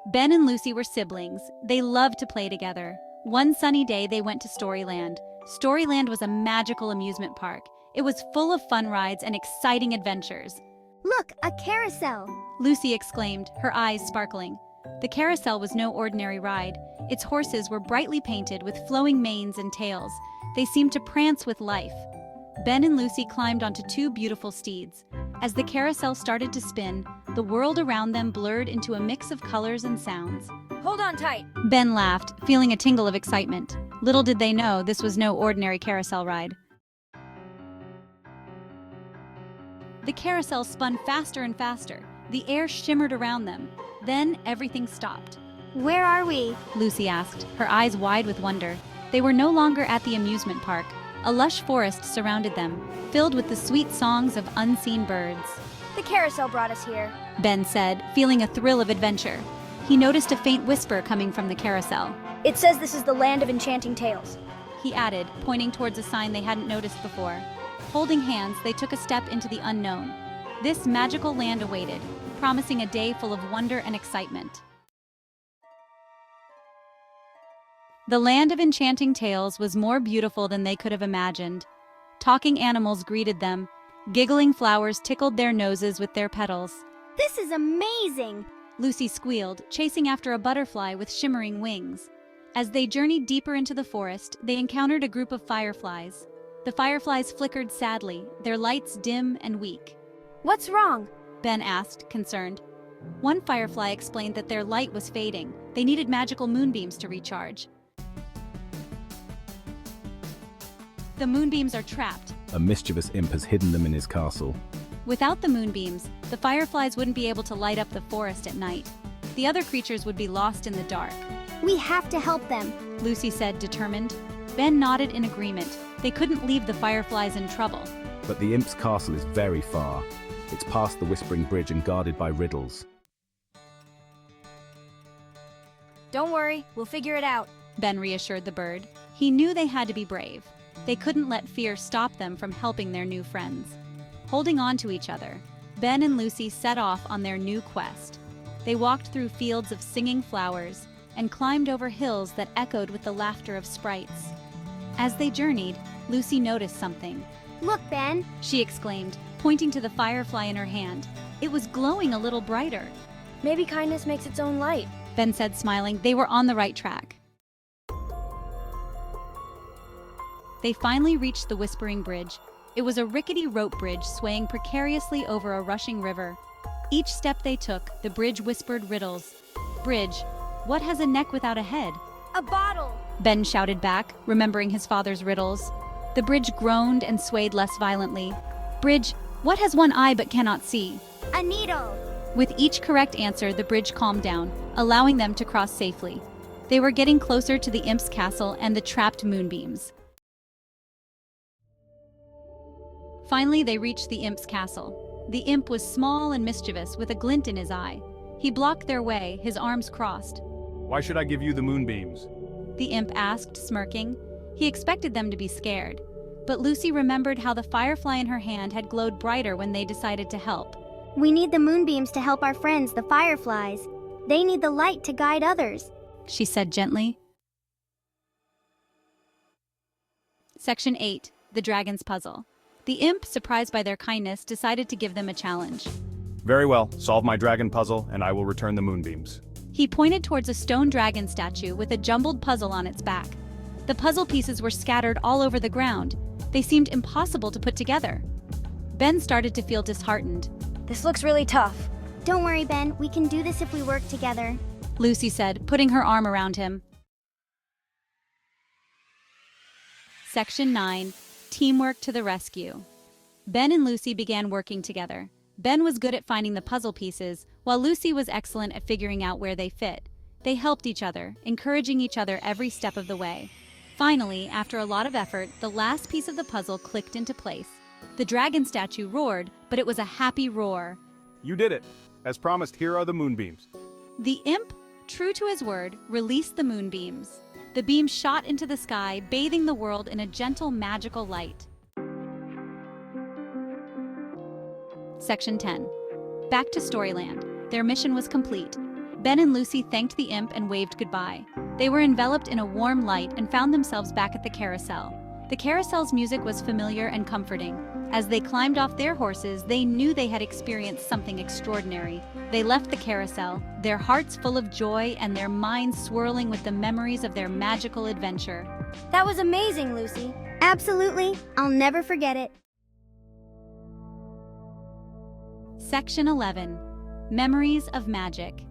Ben and Lucy were siblings. They loved to play together. One sunny day, they went to Storyland. Storyland was a magical amusement park. It was full of fun rides and exciting adventures. Look, a carousel! Lucy exclaimed, her eyes sparkling. The carousel was no ordinary ride. Its horses were brightly painted with flowing manes and tails. They seemed to prance with life. Ben and Lucy climbed onto two beautiful steeds. As the carousel started to spin, the world around them blurred into a mix of colors and sounds. Hold on tight. Ben laughed, feeling a tingle of excitement. Little did they know this was no ordinary carousel ride. The carousel spun faster and faster. The air shimmered around them. Then everything stopped. Where are we? Lucy asked, her eyes wide with wonder. They were no longer at the amusement park. A lush forest surrounded them, filled with the sweet songs of unseen birds. The carousel brought us here. Ben said, feeling a thrill of adventure. He noticed a faint whisper coming from the carousel. It says this is the land of enchanting tales. He added, pointing towards a sign they hadn't noticed before. Holding hands, they took a step into the unknown. This magical land awaited, promising a day full of wonder and excitement. The land of enchanting tales was more beautiful than they could have imagined. Talking animals greeted them. Giggling flowers tickled their noses with their petals. This is amazing! Lucy squealed, chasing after a butterfly with shimmering wings. As they journeyed deeper into the forest, they encountered a group of fireflies. The fireflies flickered sadly, their lights dim and weak. What's wrong? Ben asked, concerned. One firefly explained that their light was fading. They needed magical moonbeams to recharge. The moonbeams are trapped. A mischievous imp has hidden them in his castle. Without the moonbeams, the fireflies wouldn't be able to light up the forest at night. The other creatures would be lost in the dark. We have to help them. Lucy said, determined. Ben nodded in agreement. They couldn't leave the fireflies in trouble. But the imp's castle is very far. It's past the Whispering Bridge and guarded by riddles. Don't worry, we'll figure it out. Ben reassured the bird. He knew they had to be brave. They couldn't let fear stop them from helping their new friends. Holding on to each other, Ben and Lucy set off on their new quest. They walked through fields of singing flowers and climbed over hills that echoed with the laughter of sprites. As they journeyed, Lucy noticed something. Look, Ben! She exclaimed, pointing to the firefly in her hand. It was glowing a little brighter. Maybe kindness makes its own light. Ben said, smiling. They were on the right track. They finally reached the Whispering Bridge. It was a rickety rope bridge swaying precariously over a rushing river. Each step they took, the bridge whispered riddles. Bridge, what has a neck without a head? A bottle! Ben shouted back, remembering his father's riddles. The bridge groaned and swayed less violently. Bridge, what has one eye but cannot see? A needle! With each correct answer, the bridge calmed down, allowing them to cross safely. They were getting closer to the imp's castle and the trapped moonbeams. Finally, they reached the imp's castle. The imp was small and mischievous, with a glint in his eye. He blocked their way, his arms crossed. Why should I give you the moonbeams? The imp asked, smirking. He expected them to be scared. But Lucy remembered how the firefly in her hand had glowed brighter when they decided to help. We need the moonbeams to help our friends, the fireflies. They need the light to guide others, she said gently. Section 8. The Dragon's Puzzle. The imp, surprised by their kindness, decided to give them a challenge. Very well, solve my dragon puzzle and I will return the moonbeams. He pointed towards a stone dragon statue with a jumbled puzzle on its back. The puzzle pieces were scattered all over the ground. They seemed impossible to put together. Ben started to feel disheartened. This looks really tough. Don't worry, Ben. We can do this if we work together, Lucy said, putting her arm around him. Section 9. Teamwork to the rescue. Ben and Lucy began working together. Ben was good at finding the puzzle pieces, while Lucy was excellent at figuring out where they fit. They helped each other, encouraging each other every step of the way. Finally, after a lot of effort, the last piece of the puzzle clicked into place. The dragon statue roared, but it was a happy roar. You did it! As promised, here are the moonbeams. The imp, true to his word, released the moonbeams. The beams shot into the sky, bathing the world in a gentle, magical light. Section 10. Back to Storyland. their mission was complete. Ben and Lucy thanked the imp and waved goodbye. They were enveloped in a warm light and found themselves back at the carousel. The carousel's music was familiar and comforting. As they climbed off their horses, they knew they had experienced something extraordinary. They left the carousel, their hearts full of joy and their minds swirling with the memories of their magical adventure. That was amazing, Lucy. Absolutely. I'll never forget it. Section 11. Memories of Magic.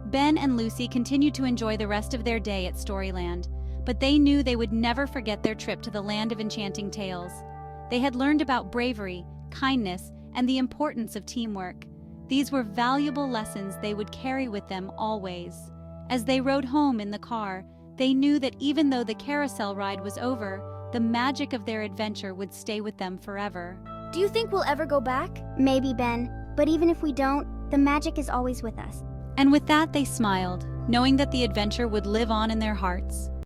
Ben and Lucy continued to enjoy the rest of their day at Storyland, but they knew they would never forget their trip to the land of enchanting tales. They had learned about bravery, kindness, and the importance of teamwork. These were valuable lessons they would carry with them always. As they rode home in the car, they knew that even though the carousel ride was over, the magic of their adventure would stay with them forever. Do you think we'll ever go back? Maybe, Ben. But even if we don't, the magic is always with us. And with that, they smiled, knowing that the adventure would live on in their hearts.